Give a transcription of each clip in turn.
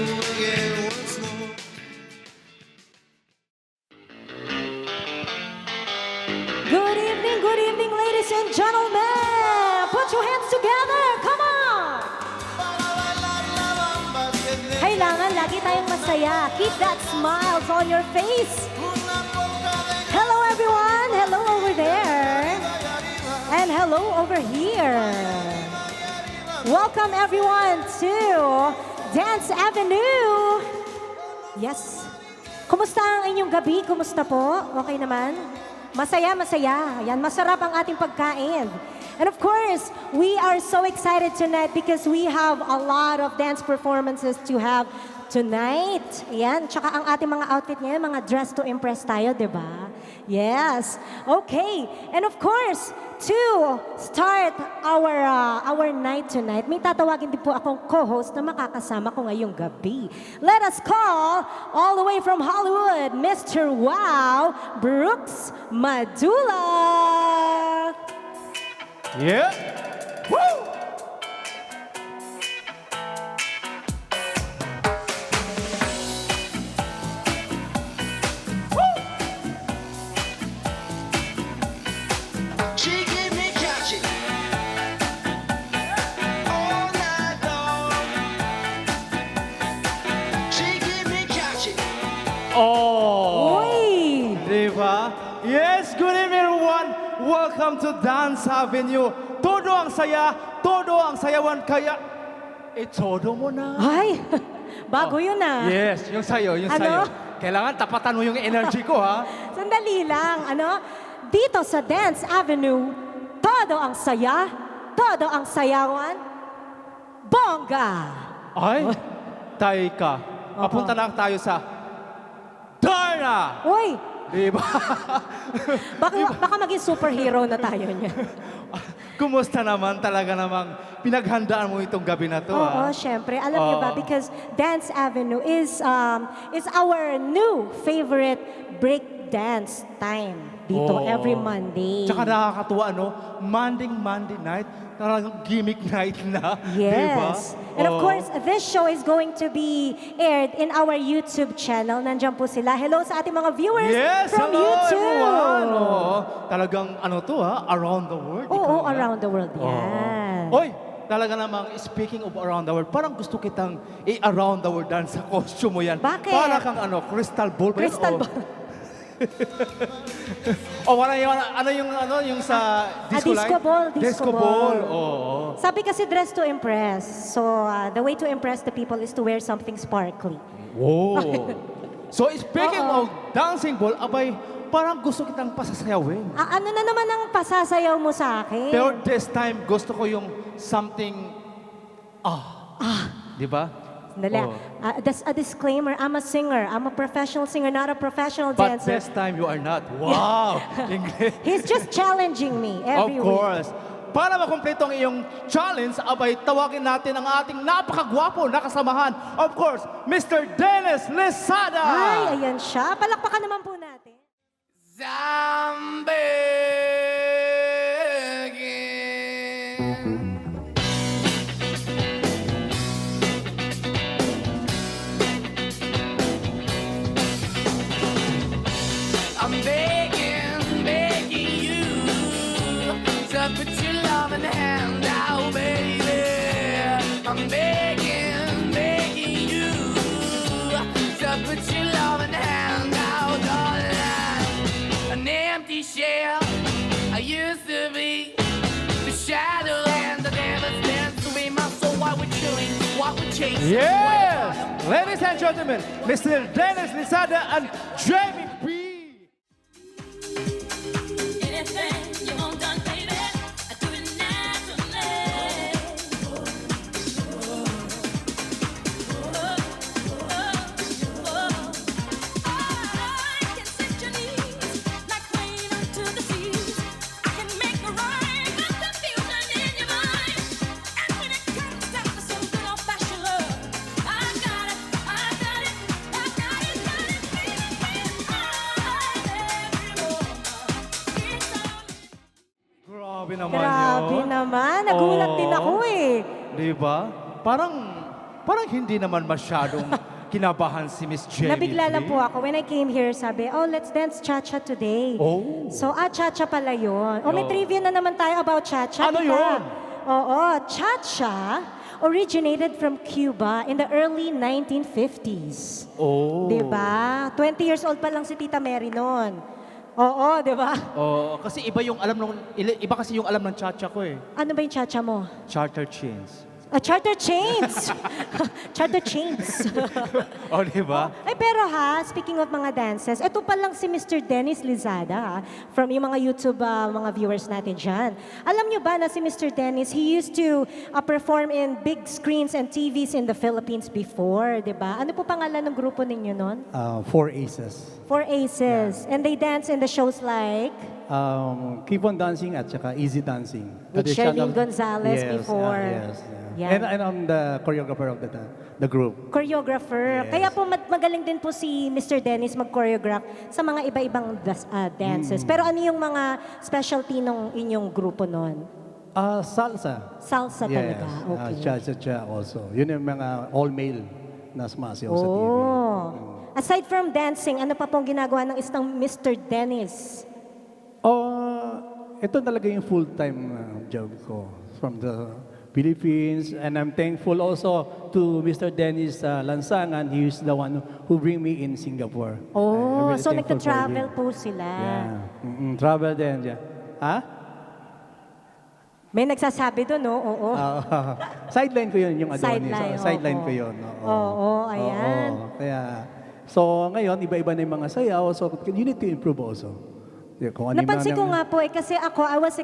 again once more. Good evening, ladies and gentlemen. Put your hands together. Come on. Kailangan lagi tayong masaya. Keep that smiles on your face. Hello, everyone. Hello over there. And hello over here. Welcome, everyone, to Dance Avenue. Yes. Kumusta ang inyong gabi? Kumusta po? Okay naman? Masaya, masaya. Yan, masarap ang ating pagkain. And of course, we are so excited tonight because we have a lot of dance performances to have tonight. Yan, tsaka ang ating mga outfit ngayon, mga dress to impress tayo, di ba? Yes. Okay. And of course, to start our night tonight, may tatawagin din po akong co-host na makakasama ko ngayong gabi. Let us call, all the way from Hollywood, Mr. Wow, Brooks Madula. Yeah. Woo! She gave me catching all night long. She gave me catching. Oh! Uy! Diba? Yes, good evening everyone. Welcome to Dance Avenue. Todo ang saya, todo ang sayawan. Kaya, todo mo na. Ay, bago yun ah. Yes, yung sayo, yung Ano? sayo. Kailangan tapatan mo yung energy ko, ha? Sandali lang, ano? Dito sa Dance Avenue, todo ang saya, todo ang sayawan, bongga! Ay, ka. Papunta na tayo sa Darna! Uy, Diba? baka maging superhero na tayo niya. Kumusta naman talaga namang pinaghandaan mo itong gabi na to, Oo, ha? syempre. Alam niyo ba, Oo. because Dance Avenue is our new favorite break dance time dito Oo. every Monday. Tsaka nakakatuwa, no? Monday night, talagang gimmick night na. Diba? Yes. And of Oo. course, this show is going to be aired in our YouTube channel. Nandiyan po sila. Hello sa ating mga viewers Yes, from hello YouTube. everyone! Oo. Talagang ano to, ha? Around the world. Oo, ikaw nga. around the world. Oo. Yan. Oy, talaga namang speaking of around the world, parang gusto kitang i-around the world dahil sa costume mo yan. Bakit? Para kang ano, crystal ball ba yun? Crystal O- ball. O wala yung, ano yung sa disco disco light? ball, disco ball. Oo. Sabi kasi dress to impress. So, the way to impress the people is to wear something sparkly. Whoa. So speaking Oo. of dancing ball, abay, parang gusto kitang pasasayawin. Ano na naman ang pasasayaw mo sa akin? Pero this time, gusto ko yung something, di ba? Sandali. Oo. A disclaimer, I'm a singer. I'm a professional singer, not a professional But dancer. this time, you are not. Wow! English. He's just challenging me Of every week. course. Para makumpleto ang iyong challenge, abay, tawagin natin ang ating napakagwapo na kasamahan. Of course, Mr. Dennis Lizada! Ay, ayan siya. Palakpakan naman po natin. I'm begging, begging you to put your love in the hand out, baby. I'm begging, begging you to put your love in the hand out, darling. An empty shell I used to be, the shadow and the devil's dance away my soul. What we're chewing, what we're chasing. Yes! Ladies and gentlemen, Mr. Dennis Lizada and Jamie B. Anything you want done, baby, I do it naturally. I can set your needs like rain unto the seas. I can make the right confusion in your mind. And when it comes down to some good old-fashioned love, I got it, I got it, I got it, Grabe naman Grabe yun. naman. Nagulat Oo. din ako eh. Di ba? Parang Parang hindi naman masyadong kinabahan si Miss Jenny. Nabigla lang Lee. po ako. When I came here, sabi, oh, let's dance cha-cha today. Oh. So, cha-cha pala yun. O, may Oh. trivia na naman tayo about cha-cha. Ano di ba? yun? Oo, cha-cha originated from Cuba in the early 1950s. Oh. Di ba? 20 years old pa lang si Tita Mary noon. Oo, di ba? Oh, kasi iba kasi yung alam ng cha-cha ko eh. Ano ba yung cha-cha mo? Charter chains. Charter chains! Charter chains. Oh, di ba? Ay, pero ha, speaking of mga dances, ito pa lang si Mr. Dennis Lizada, ha, from yung mga YouTube mga viewers natin dyan. Alam nyo ba na si Mr. Dennis, he used to perform in big screens and TVs in the Philippines before, di ba? Ano po pangalan ng grupo ninyo nun? Four Aces. Four Aces. And they dance in the shows like? Keep on Dancing at saka Easy Dancing. With Sherlyn Gonzalez before. Yes. Yeah. And I'm the choreographer of the group. Choreographer. Yes. Kaya po magaling din po si Mr. Dennis mag-choreograph sa mga iba-ibang dances. Pero ano yung mga specialty ng inyong grupo noon? Salsa. Salsa Yes. talaga. Okay. Cha-cha-cha also. Yun yung mga all-male na sumasayaw sa TV. Oh. Aside from dancing, ano pa pong ginagawa ng isang Mr. Dennis? Ito talaga yung full-time job ko from the Philippines. And I'm thankful also to Mr. Dennis Lansangan. He is the one who bring me in Singapore. Oh, I'm really so thankful for nagta-travel him. po sila. Yeah. Travel din. Yeah. Ha? May nagsasabi doon, no? Oo. Sideline ko yun, yung Adonis. Sideline, Sideline oo. ko yun. Oo, ayan. Oo. Kaya, so ngayon, iba-iba na yung mga sayaw. So you need to improve also. Yeah, kung ano yung Napansin mga- ko nga po kasi ako, I was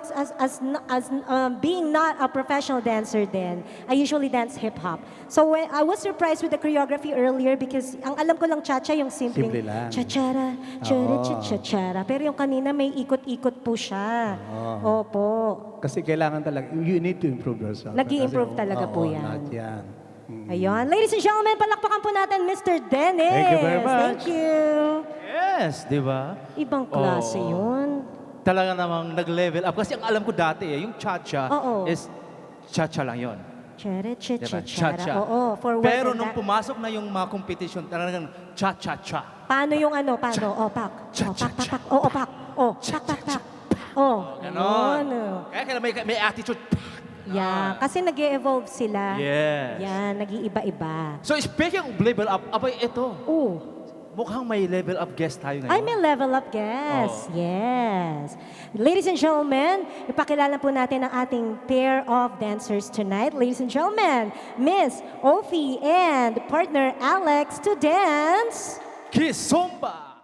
being not a professional dancer then, I usually dance hip-hop. So when I was surprised with the choreography earlier because ang alam ko lang cha-cha yung simpleng Simple lang. cha-chara, cha-cha-cha-chara. Pero yung kanina may ikot-ikot po siya. Opo. Kasi kailangan talaga, you need to improve yourself. Nag-i-improve Kasi, talaga po yan. Lahat yan. Ayun. Ladies and gentlemen, palakpakan po natin Mr. Dennis. Thank you very much. Thank you. Yes, di ba? Ibang klase Oo. yun. Talaga namang nag-level up. Kasi ang alam ko dati yung cha-cha Oo. is cha-cha lang yun. Chere, Diba? cha-cha. Oo, for what Pero and nung that. pumasok na yung mga competition, talagang cha-cha-cha. Paano yung ano? Paano? Oh, pak. Cha, Oh, cha, pak, pak, cha. pak. Oh, pak. Oh, pak, pak, pak. Oh, Ganon. ganon. Kaya may attitude. Yeah, kasi nag evolve sila. Yes. Yan, nag-iiba-iba. So speaking of level up, abay ito. Oh, Mukhang may level up guest tayo ngayon. I may level up guest. Yes. Ladies and gentlemen, ipakilala po natin ang ating pair of dancers tonight. Ladies and gentlemen, Miss Ophie and partner Alex to dance. Kizomba!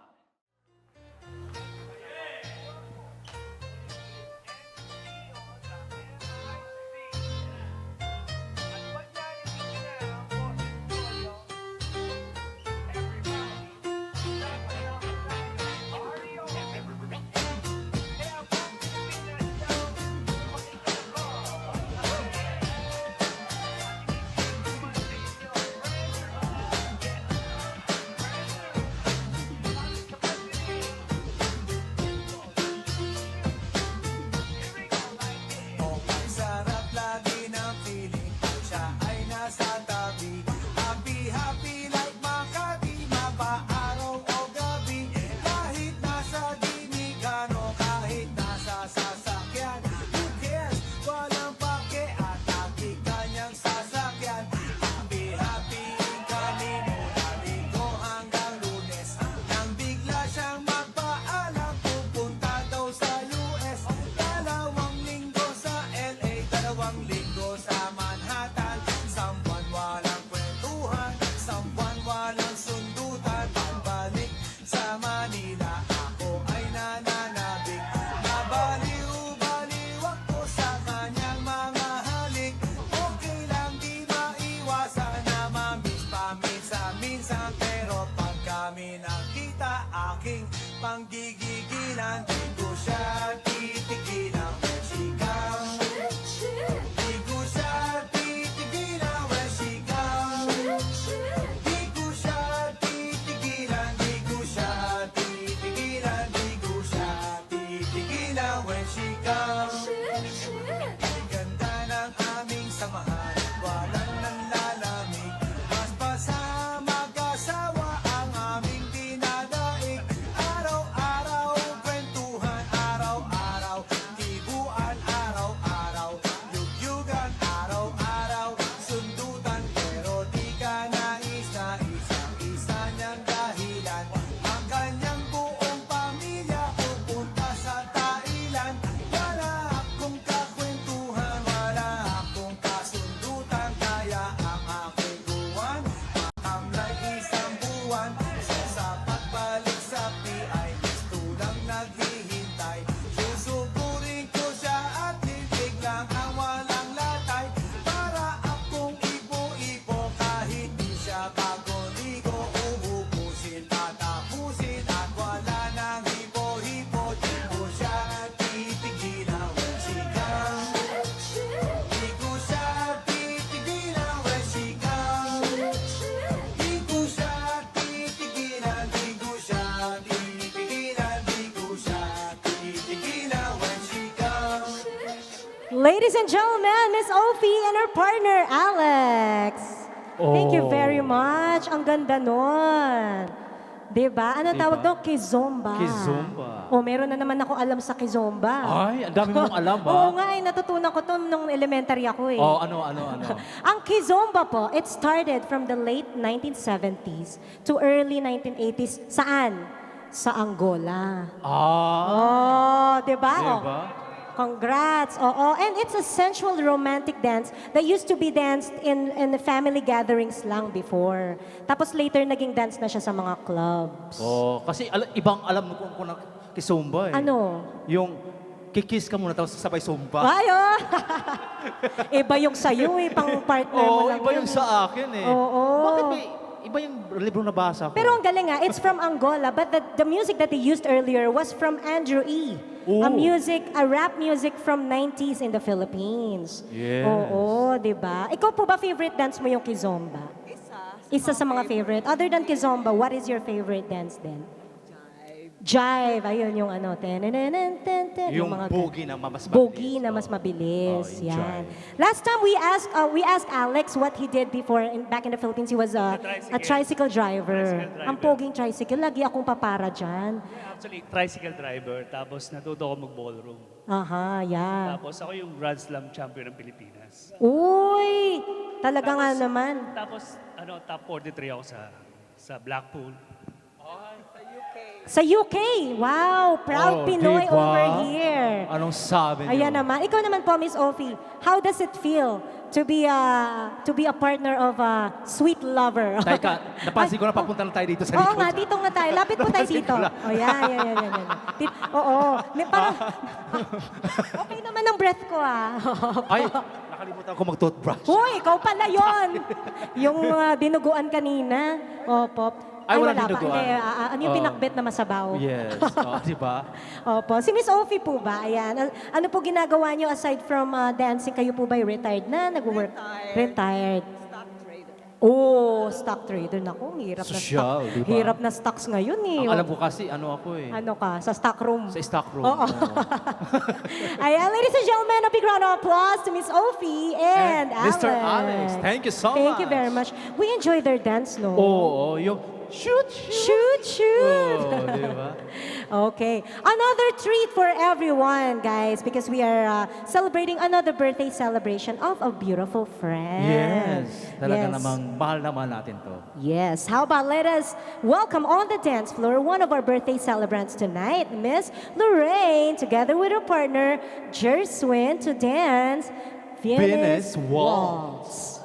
Ang sarap lagi ng feeling ko siya ay nasa tabi. Happy, happy like Makati, mapa-araw o gabi. Kahit nasa dinigan o kahit nasa sasakyan. Who cares? Walang pake at aking kanyang sasakyan. Happy, happy kami mula linggo hanggang Lunes. Nang bigla siyang magpaalam, pupunta daw sa US. Dalawang linggo sa LA, dalawang linggo sa Manhattan. Sambuan walang kwentuhan, sambuan walang sundutan. Pagbalik sa Manila, ako ay nananabik. Nabaliw-baliw ako sa kanyang mga halik. Okay lang di maiwasan na mamiss paminsan-minsan. Pero pag kami nakita, aking panggigigilan. Di ko siya titigilan when she comes. Di ko siya titigilan when she comes. Di ko siya titigilan, di ko siya titigilan, di ko siya titigilan when she comes. Ganda ng aming samahan, walang nanlalamig. Ladies and gentlemen, Miss Ophie and her partner, Alex. Thank you Oh. very much. Ang ganda nun. Diba? Ano tawag doon? Kizomba. Kizomba. Oh, meron na naman ako alam sa Kizomba. Ay, ang dami mong alam, Oo ha? nga, natutunan ko to nung elementary ako eh. Oh, ano? Ang Kizomba po, it started from the late 1970s to early 1980s. Saan? Sa Angola. Oh, di ba? Diba? Congrats. Oo. And it's a sensual romantic dance that used to be danced in the family gatherings lang before. Tapos later naging dance na siya sa mga clubs. Oh, kasi ibang alam mo kung na kisumba eh. Ano? Yung kikis ka muna tapos sabay sumba. Ay, oh. Iba yung sa'yo eh, pang partner mo Oo, lang iba yun yung eh. sa akin eh. Oo. Bakit may iba yung libro nabasa ko? Pero ang galing nga, it's from Angola, but the music that they used earlier was from Andrew E. Ooh. A rap music from 90s in the Philippines. Yes. Oo, di ba? Ikaw po ba favorite dance mo yung Kizomba? Isa sa mga favorite. Other than Kizomba, what is your favorite dance then? Jive. Ayun yung ano. yung mga boogie na mas mabilis. Boogie na mas mabilis. Oh, yung Yan. jive. Last time we asked Alex what he did before back in the Philippines. He was a tricycle driver. Ang poging tricycle. Lagi akong papara dyan. Actually, tricycle driver, tapos natuto ako mag-ballroom. Aha, yeah. Tapos ako yung Grand Slam champion ng Pilipinas. Uy! Talaga nga naman. Tapos, top 43 ako sa Blackpool. Sa UK. Wow! Proud Oh, Pinoy diba? over here. Anong sabi niyo? Ayan naman. Ikaw naman po, Miss Ophie. How does it feel to be a partner of a sweet lover? Teka, napansin ko na papunta na tayo dito sa Oo likod. nga, dito nga tayo. Lapit po tayo dito. Oh, yan. Oo. Parang, okay naman ang breath ko ah. Ay, nakalimutan ko mag-toothbrush. Hoy, ikaw pala yon. Yung dinuguan kanina. Opo. Ay, walang wala pa. dinuguan. Hindi, ano yung Oh. pinakbet na masabaw? Yes. Di ba? Opo. Si Miss Ophie po ba? Ayan. Ano po ginagawa niyo aside from dancing? Kayo po ba retired na? Nag-work? Retired. Stock trader. Oh, stock trader. Naku, hirap na Sosyal, stock. di ba? Hirap na stocks ngayon eh. Ang alam ko kasi, ano ako eh. Ano ka? Sa stock room? Sa stock room. Oo. Ayan, ladies and gentlemen, a big round of applause to Miss Ophie and Alex. Mr. Alex, thank you so Thank you much. very much. We enjoy their dance, no? Oo, yung shoot. Shoot! Oo, di ba? Okay. Another treat for everyone, guys, because we are celebrating another birthday celebration of a beautiful friend. Yes. Talaga Yes. namang mahal naman natin to. Yes. How about let us welcome on the dance floor one of our birthday celebrants tonight, Miss Lorraine, together with her partner, Jerswin, to dance Venice Venice Waltz. Waltz.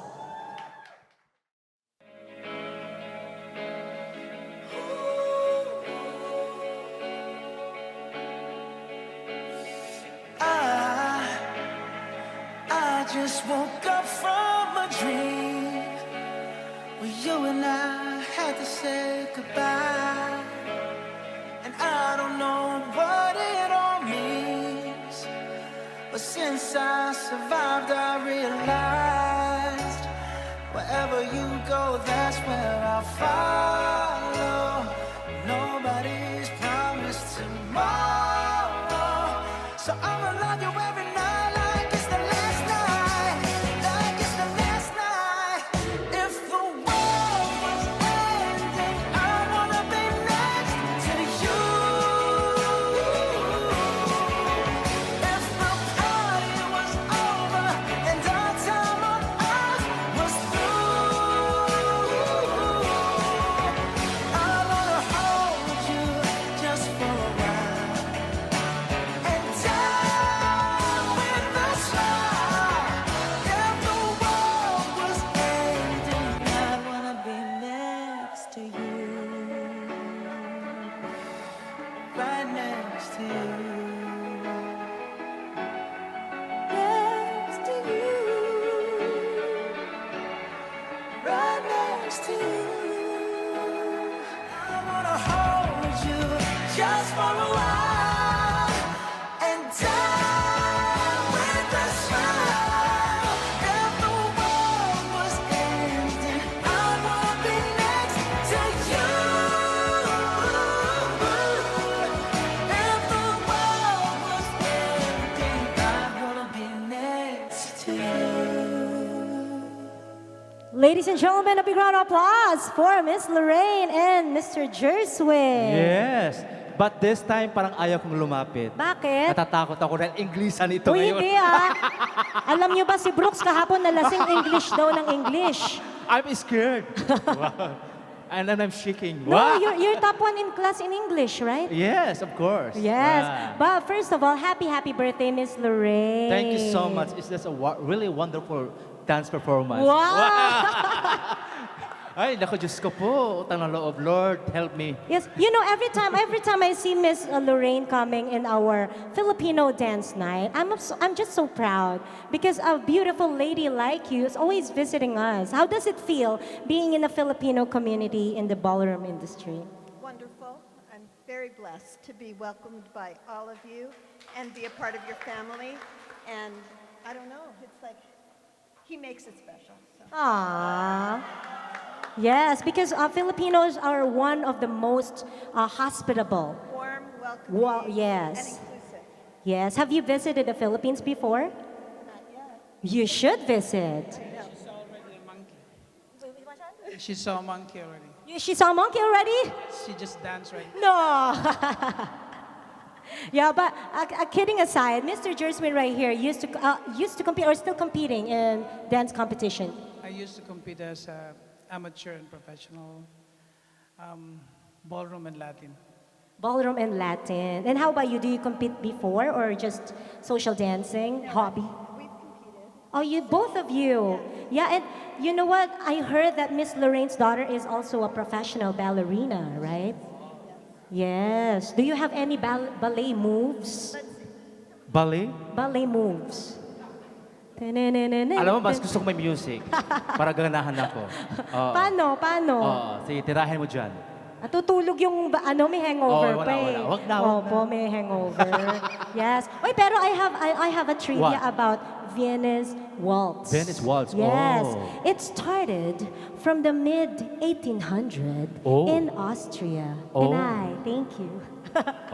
I just woke up from a dream where you and I had to say goodbye. And I don't know what it all means, but since I survived, I realized wherever you go, that's where I'll follow. Nobody's promised tomorrow, so I'ma love you every night like it's the last night, like it's the last night. If the world was ending, I wanna be next to you. If the party was over and our time on earth was through, I wanna hold you just for a while and die with a smile. If the world was ending, I wanna be next to you, right next to you, next to you, right next to you. I wanna hold you just for a while and die with a smile. If the world was ending, I wanna be next to you. If the world was ending, I wanna be next Ladies and gentlemen, a big round of applause for Miss Lorraine and Mr. Jerswin. Yes. But this time, parang ayaw kong lumapit. Bakit? Natatakot ako dahil Inglesan ito Uy, ngayon. hindi ah. Alam niyo ba si Brooks kahapon nalasing English daw ng English. I'm scared. Wow. And then I'm shaking. No, Wow. you're top one in class in English, right? Yes, of course. Yes. Ah. But first of all, happy birthday, Miss Lorraine. Thank you so much. It's just a really wonderful dance performance. Wow! Ay, naku, Diyos ko po. Utang ng loob. Lord, help me. Yes, you know, every time I see Miss Lorraine coming in our Filipino dance night, I'm just so proud because a beautiful lady like you is always visiting us. How does it feel being in the Filipino community in the ballroom industry? Wonderful. I'm very blessed to be welcomed by all of you and be a part of your family. And I don't know, it's like he makes it special. So. Aww. Yes, because Filipinos are one of the most hospitable. Warm, welcoming, Well, and yes. inclusive. Yes. Have you visited the Philippines before? Not yet. You should visit. She saw a monkey already. She saw a monkey already? She just danced right. No. Yeah, but kidding aside, Mr. Jerswin right here used to compete or still competing in dance competition. I used to compete as amateur and professional, ballroom and Latin. Ballroom and Latin. And how about you? Do you compete before or just social dancing, hobby? We've competed. Oh, you both of you. Yeah, and you know what? I heard that Miss Lorraine's daughter is also a professional ballerina, right? Yes. Do you have any ballet moves? Ballet? Ballet moves. Alam mo, mas gusto ko may music. Para ganahan ako. Oo. Paano? Oo. Sige, tirahin mo dyan. Natutulog yung may hangover Oh, wala, pa eh. wala. Wag na. Opo, may hangover. Yes. Oy, pero I have a trivia What? about Viennese waltz. Viennese waltz, Yes. oh. It started from the mid-1800 Oh. in Austria. Oh. And thank you.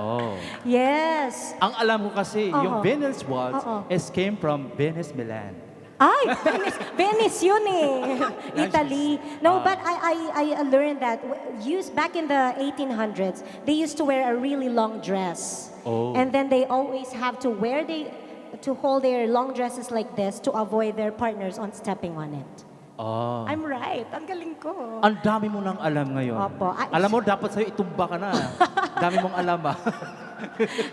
Oh. Yes. Ang alam ko kasi, yung Oo. Venice Waltz Oo. came from Venice, Milan. Ay, Venice yun eh. Italy. No, but I learned that back in the 1800s, they used to wear a really long dress. Oh. And then they always have to hold their long dresses like this to avoid their partners on stepping on it. Oh. I'm right. Ang galing ko. Ang dami mo nang alam ngayon. Opo. Alam mo, dapat sa'yo itumba ka na. Dami mong alam ah.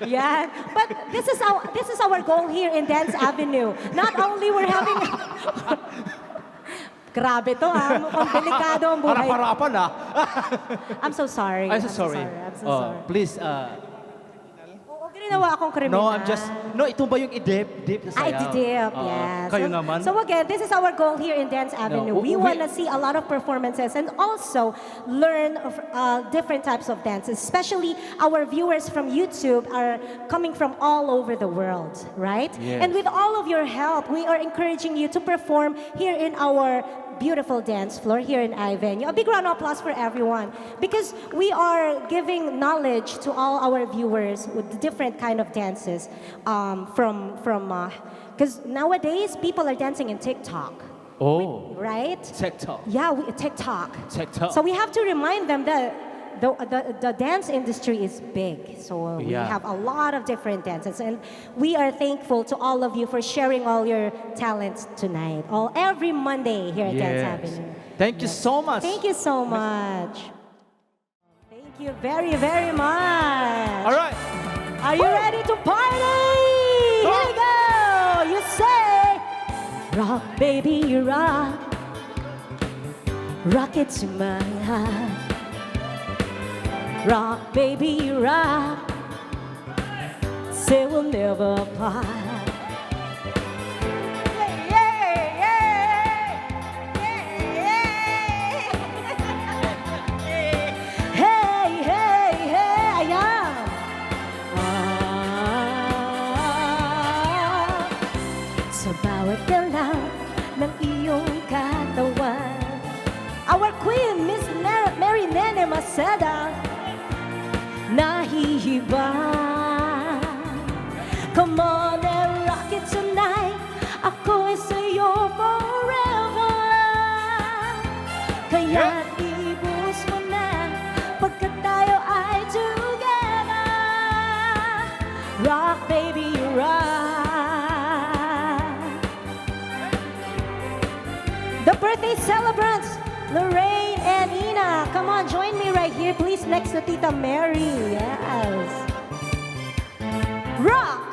Yeah, but this is our goal here in Dance Avenue. Not only we're having Grabe to mukhang delikado ang buhay. Harap-harapan ah. I'm so sorry. I'm so sorry. I'm so Oh, sorry. please, Oo, ginawa akong kriminal. no, ito ba yung i-dip na I sayaw? did, Oo. yes. Kayo naman? So again, this is our goal here in Dance Avenue. We want to see a lot of performances and also learn of, different types of dances. Especially our viewers from YouTube are coming from all over the world, right? Yes. And with all of your help, we are encouraging you to perform here in our beautiful dance floor here in iVenue. A big round of applause for everyone because we are giving knowledge to all our viewers with the different kind of dances because nowadays people are dancing in TikTok, Oh, right? TikTok. Yeah, TikTok. TikTok. So we have to remind them that the dance industry is big. So we Yeah. have a lot of different dances. And we are thankful to all of you for sharing all your talents tonight. Every Monday here at Dance Avenue. Thank you so much. Thank you so much. Thank you very, very much. All right. Are you ready to party? Here we go. You say, rock, baby, rock. Rock it to my heart. Rock, baby, rock. Say we'll never part. Yeah, hey, hey, hey, ayan. Sa bawat galaw ng iyong katawan, our queen, Miss Mary Nene Maceda, nahihiba. Come on and rock it tonight. Ako ay sa'yo forever. Kaya ibus mo na pagkat tayo ay together. Rock, baby, rock. The birthday celebrants, Lorraine and Ina. Come on, join me right here, please, next to Tita Mary. Yes. Rock!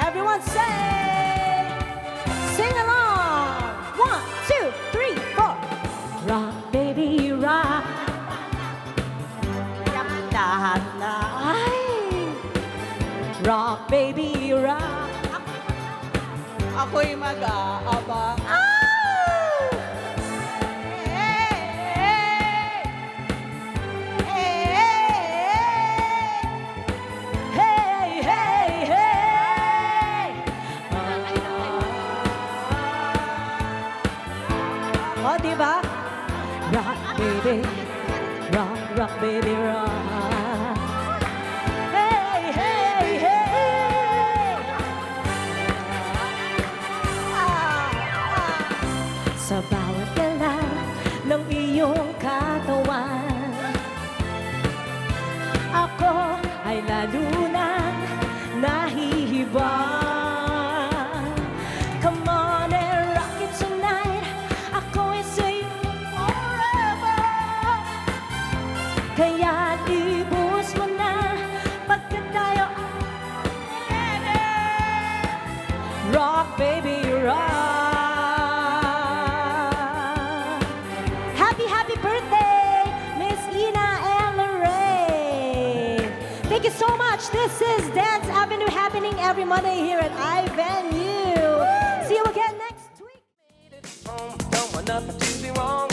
Everyone say, sing along. 1, 2, 3, 4. Rock, baby, rock. Dahan na ay. Rock, baby, rock. Ako'y mag-aabang. Hey, hey, hey! Oh, diba? Rock, baby. Rock, rock, baby, rock. Hey, hey, hey! Sa bawat galaw ng iyong katawan, ako ay lalo nang nahihibang. Come on and rock it tonight. Ako ay sa'yo forever. Kaya ibus mo na pagkat tayo ay together. Rock, baby, rock. Happy, happy birthday, Miss Ina and Lorraine. Thank you so much. This is Dance Avenue happening every Monday here at iVenue. See you again next week. Don't want nothing to be wrong.